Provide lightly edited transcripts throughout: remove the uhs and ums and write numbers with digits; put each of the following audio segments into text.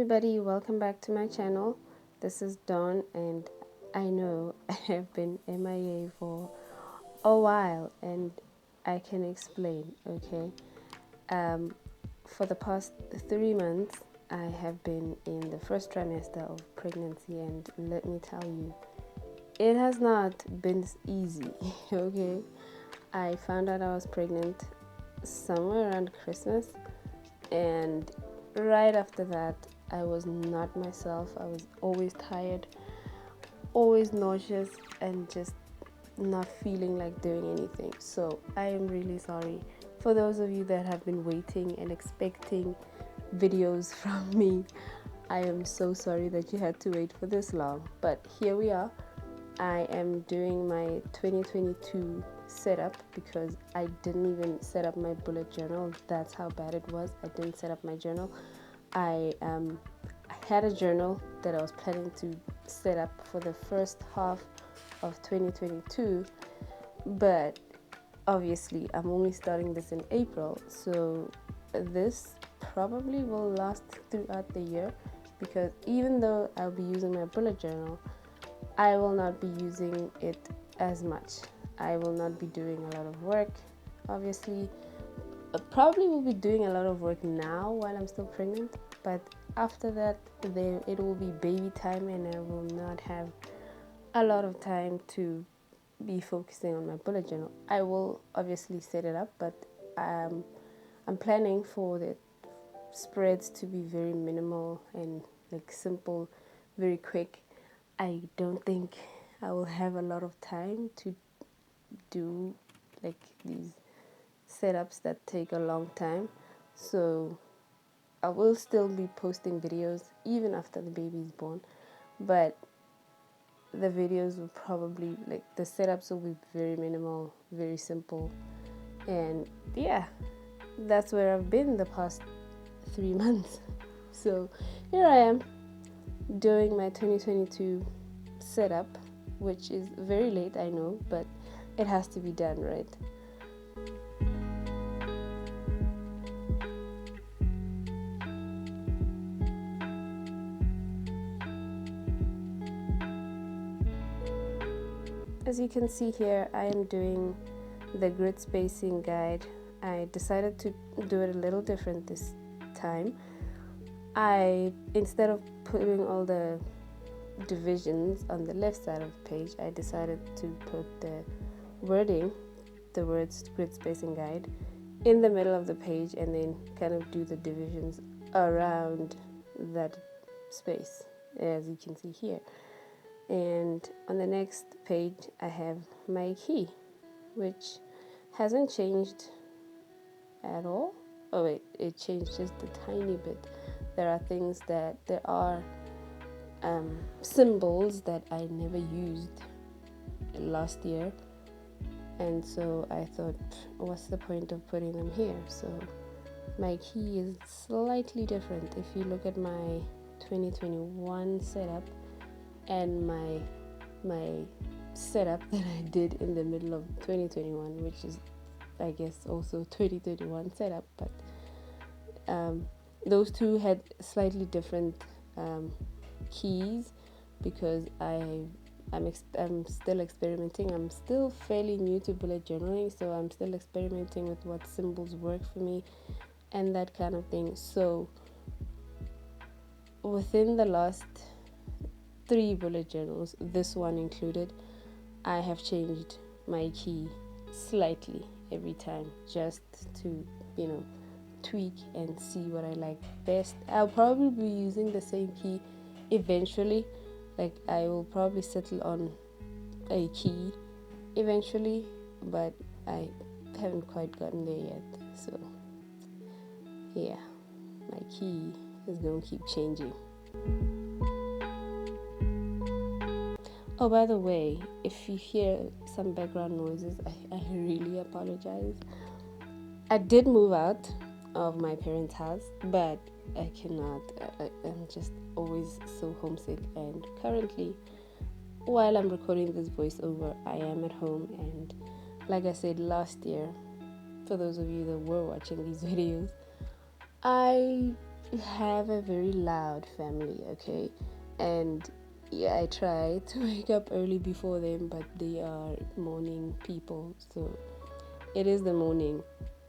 everybody, welcome back to my channel. This is Dawn, and I know I have been MIA for a while, and I can explain. Okay, for the past 3 months I have been in the first trimester of pregnancy, and let me tell you, it has not been easy. Okay, I found out I was pregnant somewhere around Christmas, and right after that I was not myself. I was always tired, always nauseous, and just not feeling like doing anything. So I am really sorry for those of you that have been waiting and expecting videos from me. I am so sorry that you had to wait for this long, but here we are. I am doing my 2022 setup because I didn't even set up my bullet journal. That's how bad it was. I didn't set up my journal. I had a journal that I was planning to set up for the first half of 2022, but obviously I'm only starting this in April, so this probably will last throughout the year, because even though I'll be using my bullet journal, I will not be using it as much. I will not be doing a lot of work. Obviously, I probably will be doing a lot of work now while I'm still pregnant, but after that, it will be baby time, and I will not have a lot of time to be focusing on my bullet journal. I will obviously set it up, but I'm planning for the spreads to be very minimal and like simple, very quick. I don't think I will have a lot of time to do like these setups that take a long time. So I will still be posting videos even after the baby is born, but the videos will probably, like, the setups will be very minimal, very simple. And yeah, that's where I've been the past 3 months. So here I am doing my 2022 setup, which is very late, I know, but it has to be done, right? As you can see here, I am doing the grid spacing guide. I decided to do it a little different this time. Instead of putting all the divisions on the left side of the page, I decided to put the wording, the words grid spacing guide, in the middle of the page, and then kind of do the divisions around that space, as you can see here. And on the next page I have my key, which hasn't changed at all. Oh wait, it changed just a tiny bit. There are symbols that I never used last year, and so I thought, what's the point of putting them here? So my key is slightly different. If you look at my 2021 setup and my setup that I did in the middle of 2021, which is, I guess, also 2021 setup, but those two had slightly different keys, because I'm still experimenting. I'm still fairly new to bullet journaling, so I'm still experimenting with what symbols work for me and that kind of thing. So within the last 3 bullet journals, this one included, I have changed my key slightly every time, just to, tweak and see what I like best. I'll probably be using the same key eventually. Like, I will probably settle on a key eventually, but I haven't quite gotten there yet. So yeah, my key is going to keep changing. Oh, by the way, if you hear some background noises, I really apologize. I did move out of my parents' house, but I cannot. I'm just always so homesick, and currently, while I'm recording this voiceover, I am at home. And like I said last year, for those of you that were watching these videos, I have a very loud family, okay? And yeah, I try to wake up early before them, but they are morning people, so it is the morning.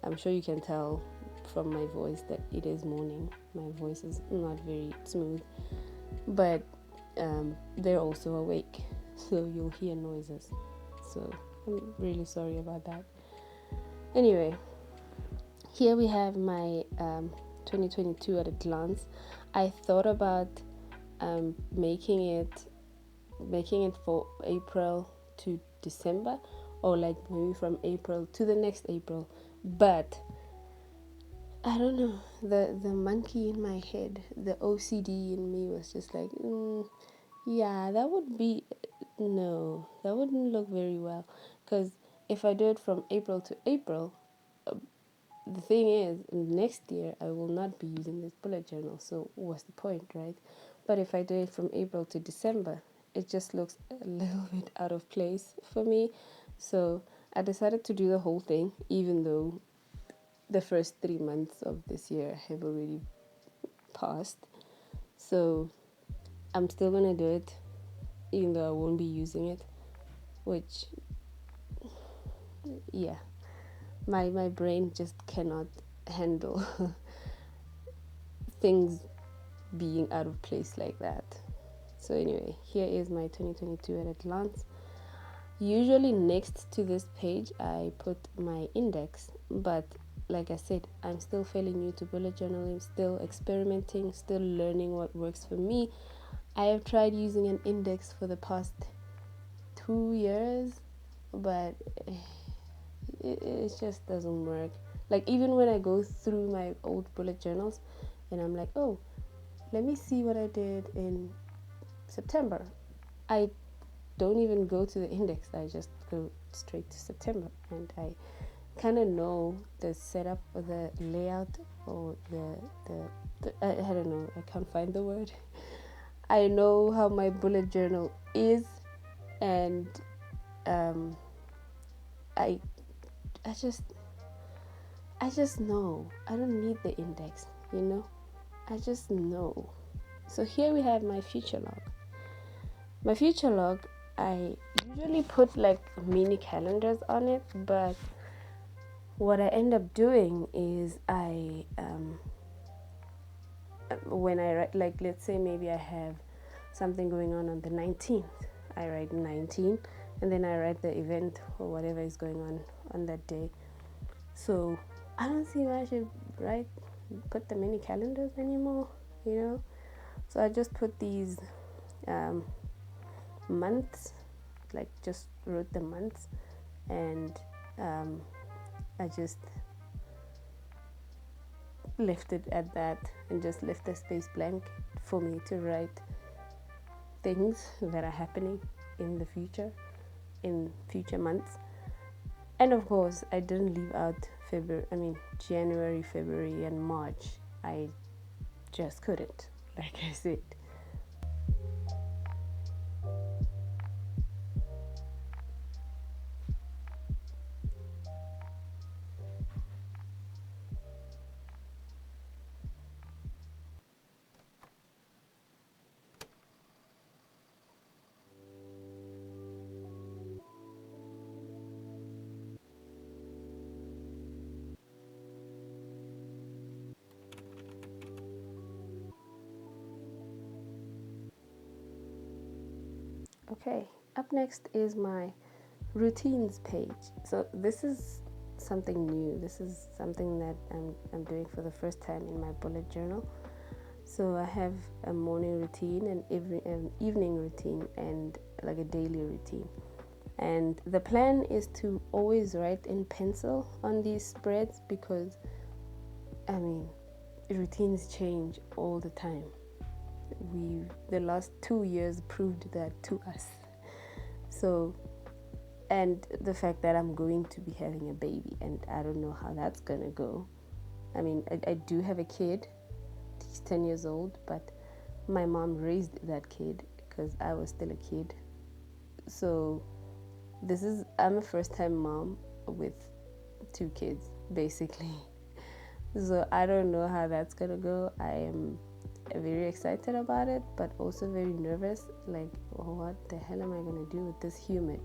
I'm sure you can tell from my voice that it is morning. My voice is not very smooth, but they're also awake, so you'll hear noises. So I'm really sorry about that. Anyway, here we have my 2022 at a glance. I thought about making it for April to December, or like maybe from April to the next April, but I don't know, the monkey in my head, the OCD in me was just like, yeah, that would be, no, that wouldn't look very well, because if I do it from April to April, the thing is, next year I will not be using this bullet journal, so what's the point, right? But if I do it from April to December, it just looks a little bit out of place for me. So I decided to do the whole thing, even though the first 3 months of this year have already passed. So I'm still gonna do it, even though I won't be using it, which, yeah, my brain just cannot handle things being out of place like that. So anyway, here is my 2022 at a glance. Usually next to this page I put my index, but like I said, I'm still fairly new to bullet journaling, still experimenting, still learning what works for me. I have tried using an index for the past 2 years, but it just doesn't work. Like, even when I go through my old bullet journals and I'm like, oh, let me see what I did in September, I don't even go to the index. I just go straight to September, and I kind of know the setup or the layout, or the I don't know, I can't find the word. I know how my bullet journal is, and I just know I don't need the index, I just know. So here we have my future log. My future log, I usually put like mini calendars on it, but what I end up doing is when I write, like, let's say maybe I have something going on the 19th, I write 19, and then I write the event or whatever is going on that day. So I don't see why I should put the mini calendars anymore, So I just put these months, like just wrote the months, and I just left it at that and just left the space blank for me to write things that are happening in the future, in future months. And of course, I didn't leave out January, February, and March. I just couldn't, like I said. Okay, up next is my routines page. So this is something new. This is something that I'm doing for the first time in my bullet journal. So I have a morning routine and an evening routine, and like a daily routine. And the plan is to always write in pencil on these spreads, because routines change all the time. The last 2 years proved that to us. So, and the fact that I'm going to be having a baby, and I don't know how that's gonna go. I do have a kid. He's 10 years old, but my mom raised that kid because I was still a kid. So I'm a first time mom with 2 kids, basically. So I don't know how that's gonna go. I am very excited about it, but also very nervous. Like, what the hell am I gonna do with this human?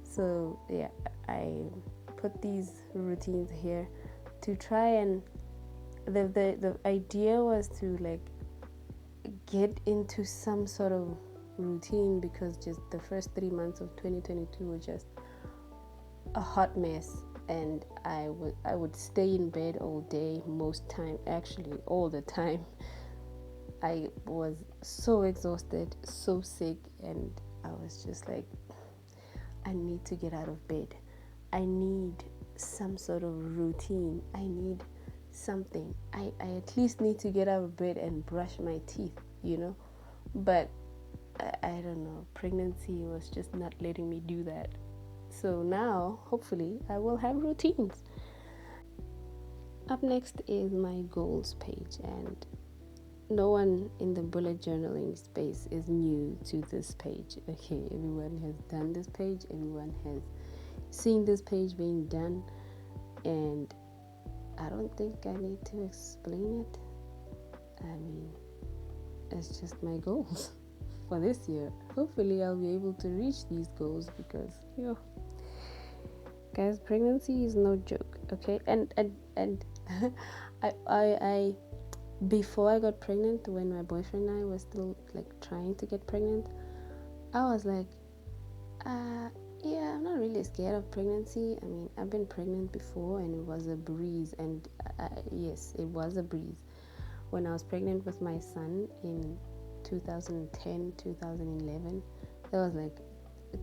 So yeah, I put these routines here to try and the idea was to like get into some sort of routine, because just the first 3 months of 2022 were just a hot mess, and I would stay in bed all day, most time, actually all the time. I was so exhausted, so sick, and I was just like, I need to get out of bed. I need some sort of routine. I need something. I at least need to get out of bed and brush my teeth, you know? But I don't know. Pregnancy was just not letting me do that. So now, hopefully, I will have routines. Up next is my goals page, and no one in the bullet journaling space is new to this page. Okay, everyone has done this page, everyone has seen this page being done, and I don't think I need to explain it. I mean, it's just my goals for this year. Hopefully I'll be able to reach these goals, because guys, pregnancy is no joke. Okay, and I before I got pregnant, when my boyfriend and I were still like trying to get pregnant, I was like, yeah, I'm not really scared of pregnancy. I mean, I've been pregnant before and it was a breeze. And yes, it was a breeze. When I was pregnant with my son in 2010, 2011, that was like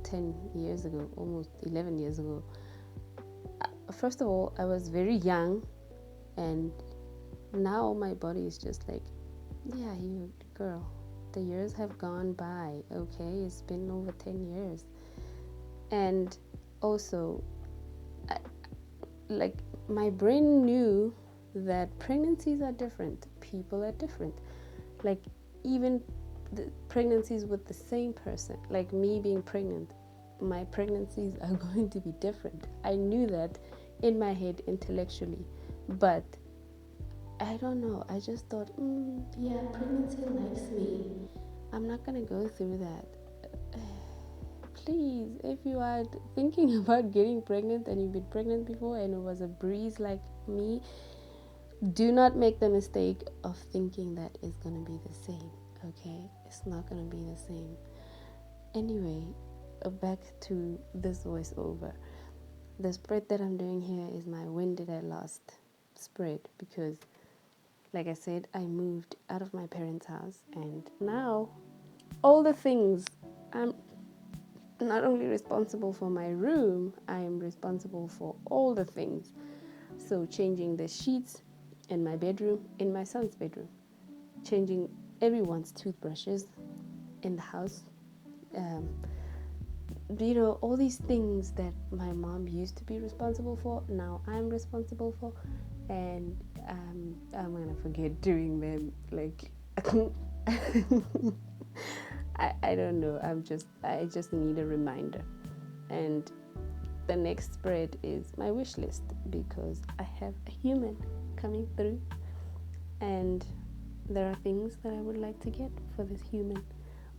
10 years ago, almost 11 years ago. First of all, I was very young, and now my body is just like, yeah, you girl, the years have gone by. Okay, it's been over 10 years. And also, like, my brain knew that pregnancies are different, people are different. Like, even the pregnancies with the same person, like me being pregnant, my pregnancies are going to be different. I knew that in my head intellectually, but I don't know, I just thought, yeah, pregnancy likes me, I'm not gonna go through that. Please, if you are thinking about getting pregnant and you've been pregnant before and it was a breeze like me, do not make the mistake of thinking that it's going to be the same. Okay, it's not going to be the same. Anyway, back to this voiceover. The spread that I'm doing here is my when did I last spread, because like I said, I moved out of my parents' house, and now all the things, I'm not only responsible for my room, I am responsible for all the things. So changing the sheets in my bedroom, in my son's bedroom, changing everyone's toothbrushes in the house, all these things that my mom used to be responsible for, now I'm responsible for, and I'm gonna forget doing them. Like, I don't know. I just need a reminder. And the next spread is my wish list, because I have a human coming through, and there are things that I would like to get for this human.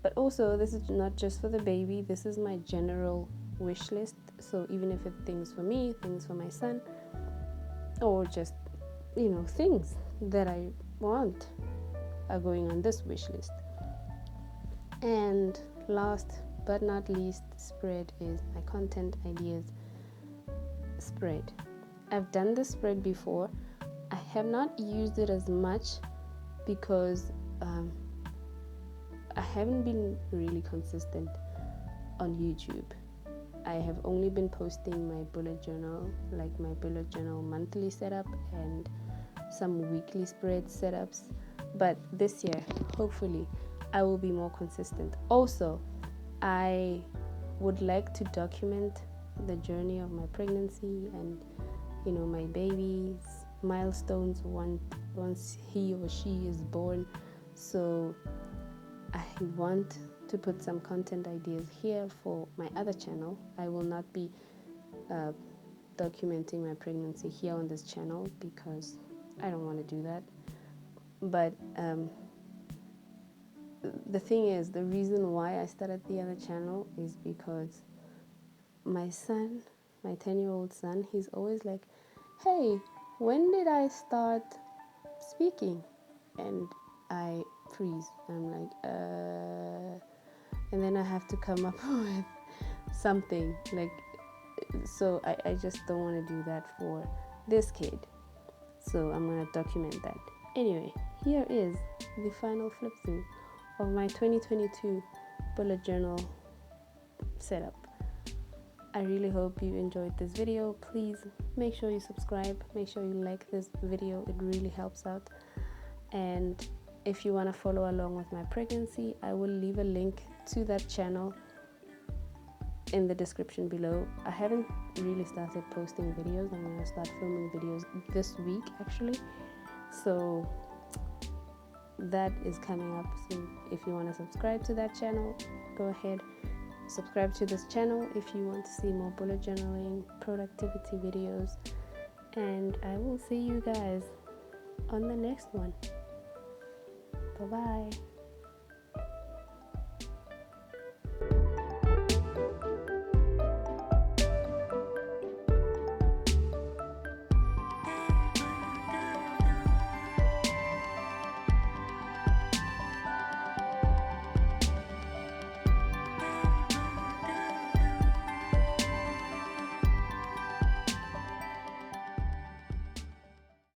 But also, this is not just for the baby, this is my general wish list. So even if it's things for me, things for my son, or just, things that I want are going on this wish list. And last but not least spread is my content ideas spread. I've done this spread before. I have not used it as much because I haven't been really consistent on YouTube. I have only been posting my bullet journal, like my bullet journal monthly setup and some weekly spread setups. But this year, hopefully, I will be more consistent. Also, I would like to document the journey of my pregnancy and, my baby's milestones once he or she is born. So I want to put some content ideas here for my other channel. I will not be documenting my pregnancy here on this channel because I don't want to do that. But the thing is, the reason why I started the other channel is because my son, my 10-year-old son, he's always like, hey, when did I start speaking? And I freeze. I'm like, and then I have to come up with something like, so I just don't want to do that for this kid. So I'm going to document that. Anyway, here is the final flip through of my 2022 bullet journal setup. I really hope you enjoyed this video. Please make sure you subscribe, make sure you like this video, it really helps out. And if you want to follow along with my pregnancy, I will leave a link to that channel in the description below. I haven't really started posting videos. I'm going to start filming videos this week actually, so that is coming up. So if you want to subscribe to that channel, go ahead, subscribe to this channel if you want to see more bullet journaling, productivity videos, and I will see you guys on the next one. Bye bye.